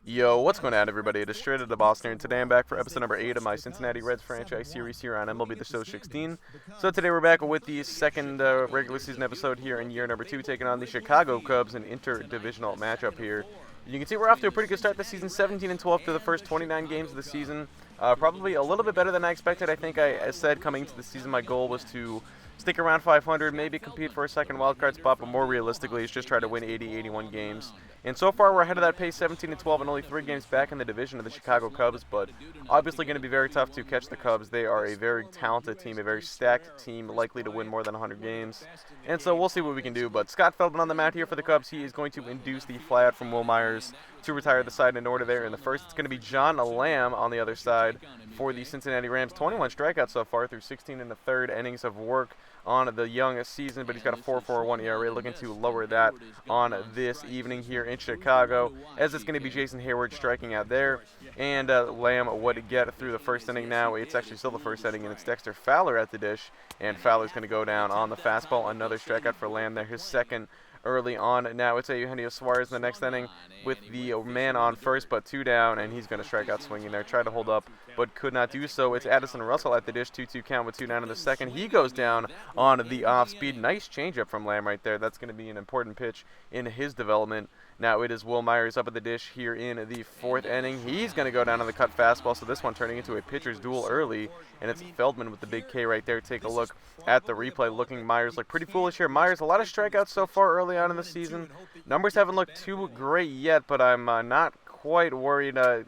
Yo, what's going on, everybody? It is Straight at the Boston, and today I'm back for episode number 8 of my Cincinnati Reds franchise series here on MLB The Show 16. So today we're back with the second regular season episode here in year number 2, taking on the Chicago Cubs, an interdivisional matchup here. You can see we're off to a pretty good start this season, 17-12 through the first 29 games of the season. Probably a little bit better than I expected. I think I said coming into the season my goal was to stick around 500, maybe compete for a second wildcard spot, but more realistically, it's just try to win 80, 81 games. And so far, we're ahead of that pace, 17-12, and only 3 games back in the division of the Chicago Cubs, but obviously going to be very tough to catch the Cubs. They are a very talented team, a very stacked team, likely to win more than 100 games. And so we'll see what we can do, but Scott Feldman on the mound here for the Cubs. He is going to induce the flyout from Will Myers to retire the side in order there. In the first, it's going to be John Lamb on the other side for the Cincinnati Rams. 21 strikeouts so far through 16 and a third innings of work on the young season, but he's got a 4.41 ERA, looking to lower that on this evening here in Chicago, as it's going to be Jason Hayward striking out there, and Lamb would get through the first inning now. It's actually still the first inning, and it's Dexter Fowler at the dish, and Fowler's going to go down on the fastball. Another strikeout for Lamb there, his second early on. Now it's Eugenio Suarez in the next inning with the man on first, but 2 down, and he's going to strike out swinging there. Tried to hold up, but could not do so. It's Addison Russell at the dish, 2-2 count with 2 down in the second. He goes down on the off-speed. Nice changeup from Lamb right there. That's going to be an important pitch in his development. Now it is Will Myers up at the dish here in the 4th inning. He's going to go down on the cut fastball, so this one turning into a pitcher's duel early, and it's Feldman with the big K right there. Take a look at the replay. Looking Myers look pretty foolish here. Myers, a lot of strikeouts so far early on in the season. Numbers haven't looked too great yet, but I'm not quite worried. I'm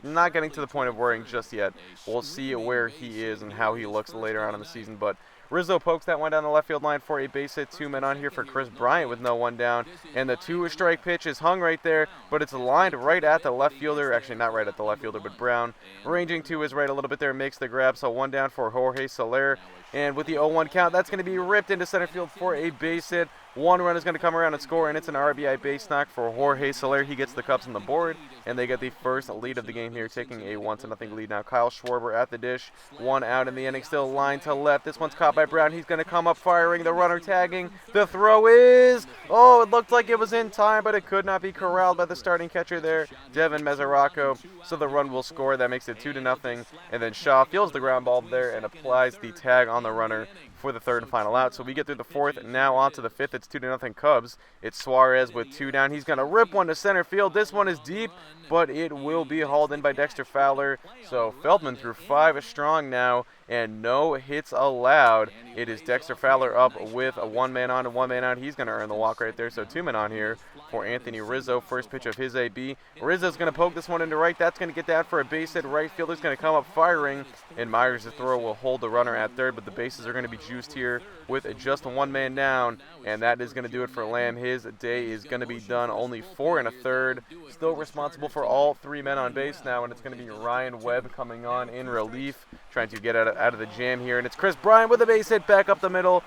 not getting to the point of worrying just yet. We'll see where he is and how he looks later on in the season, but Rizzo pokes that one down the left field line for a base hit. 2 men on here for Chris Bryant with no one down. And the 2-strike pitch is hung right there, but it's lined right at the left fielder. Actually, not right at the left fielder, but Brown ranging to his right a little bit there, makes the grab. So 1 down for Jorge Soler. And with the 0-1 count, that's going to be ripped into center field for a base hit. 1 run is going to come around and score, and it's an RBI base knock for Jorge Soler. He gets the Cubs on the board, and they get the first lead of the game here, taking a 1-0 lead now. Kyle Schwarber at the dish, 1 out in the inning, still line to left. This one's caught by Brown. He's going to come up firing, the runner tagging. The throw is, it looked like it was in time, but it could not be corralled by the starting catcher there, Devin Mesoraco. So the run will score. That makes it 2-0, and then Shaw feels the ground ball there and applies the tag on the runner for the 3rd and final out. So we get through the 4th, now on to the 5th. It's 2-0 Cubs. It's Suarez with 2 down. He's going to rip one to center field. This one is deep, but it will be hauled in by Dexter Fowler. So Feldman through 5 strong now, and no hits allowed. It is Dexter Fowler up with a 1 man on and 1 man out. He's going to earn the walk right there. So 2 men on here for Anthony Rizzo. First pitch of his AB. Rizzo's going to poke this one into right. That's going to get that for a base hit. Right fielder's going to come up firing, and Myers' throw will hold the runner at third, but the bases are going to be juiced here with just 1 man down, and that is going to do it for Lamb. His day is going to be done. Only 4 1/3. Still responsible for all 3 men on base now, and it's going to be Ryan Webb coming on in relief, trying to get out of the jam here, and it's Chris Bryant with a base hit back up the middle.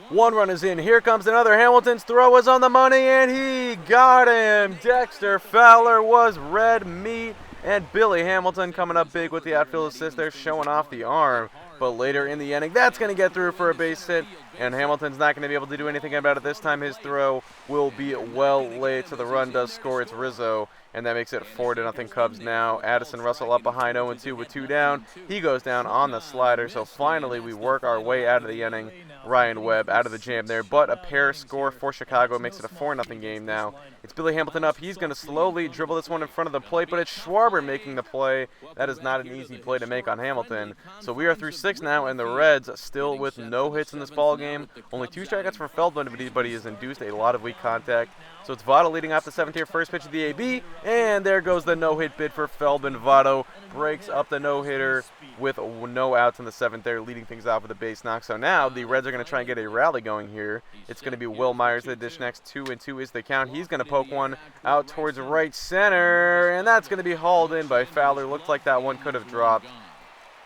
1 run is in. Here comes another. Hamilton's throw was on the money, and he got him. Dexter Fowler was red meat, and Billy Hamilton coming up big with the outfield assist there, showing off the arm. But later in the inning, that's going to get through for a base hit, and Hamilton's not going to be able to do anything about it this time. His throw will be well laid, so the run does score. It's Rizzo, and that makes it 4-0 Cubs now. Addison Russell up behind 0-2 with 2 down. He goes down on the slider, so finally we work our way out of the inning. Ryan Webb out of the jam there, but a pair score for Chicago makes it a 4-0 game now. It's Billy Hamilton up. He's going to slowly dribble this one in front of the plate, but it's Schwarber making the play. That is not an easy play to make on Hamilton. So we are through 6 now, and the Reds still with no hits in this ball game. Only 2 strikeouts for Feldman, but he has induced a lot of weak contact. So it's Votto leading off the 7th here, first pitch of the AB, and there goes the no-hit bid for Feldman. Votto breaks up the no-hitter with no outs in the 7th there, leading things off with a base knock. So now the Reds are going to try and get a rally going here. It's going to be Will Myers at the dish next. 2-2 is the count. He's going to poke one out towards right center, and that's going to be hauled in by Fowler. Looks like that one could have dropped.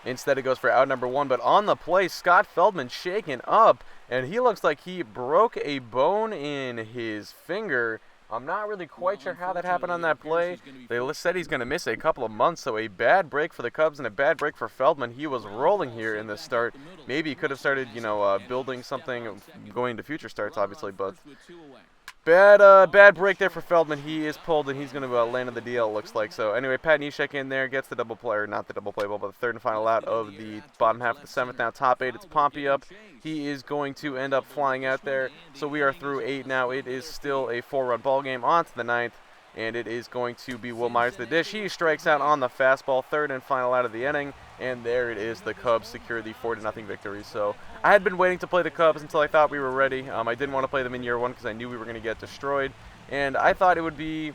Instead, it goes for out number 1, but on the play, Scott Feldman shaken up, and he looks like he broke a bone in his finger. I'm not really quite sure how that happened on that play. They said he's going to miss a couple of months, so a bad break for the Cubs and a bad break for Feldman. He was rolling here in this start. Maybe he could have started, building something going into future starts, obviously, but Bad break there for Feldman. He is pulled, and he's going to land in the DL, it looks like. So anyway, Pat Neshek in there gets the double play, or not the double play ball, but the third and final out of the bottom half of the seventh. Now top 8, it's Pompey up. He is going to end up flying out there. So we are through 8 now. It is still a 4-run ball game. On to the 9th, and it is going to be Will Myers the dish. He strikes out on the fastball, third and final out of the inning. And there it is. The Cubs secure the 4-0 victory. So I had been waiting to play the Cubs until I thought we were ready. I didn't want to play them in year 1 because I knew we were going to get destroyed. And I thought it would be,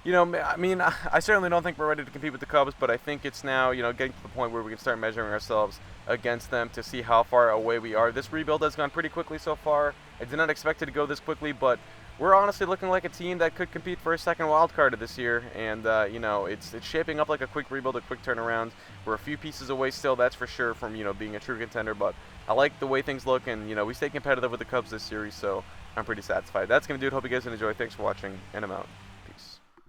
you know, I mean, I certainly don't think we're ready to compete with the Cubs, but I think it's now, you know, getting to the point where we can start measuring ourselves against them to see how far away we are. This rebuild has gone pretty quickly so far. I did not expect it to go this quickly, but we're honestly looking like a team that could compete for a second wild card this year, and you know, it's shaping up like a quick rebuild, a quick turnaround. We're a few pieces away still, that's for sure, from, you know, being a true contender, but I like the way things look, and, you know, we stay competitive with the Cubs this series, so I'm pretty satisfied. That's going to do it. Hope you guys enjoy. Thanks for watching, and I'm out.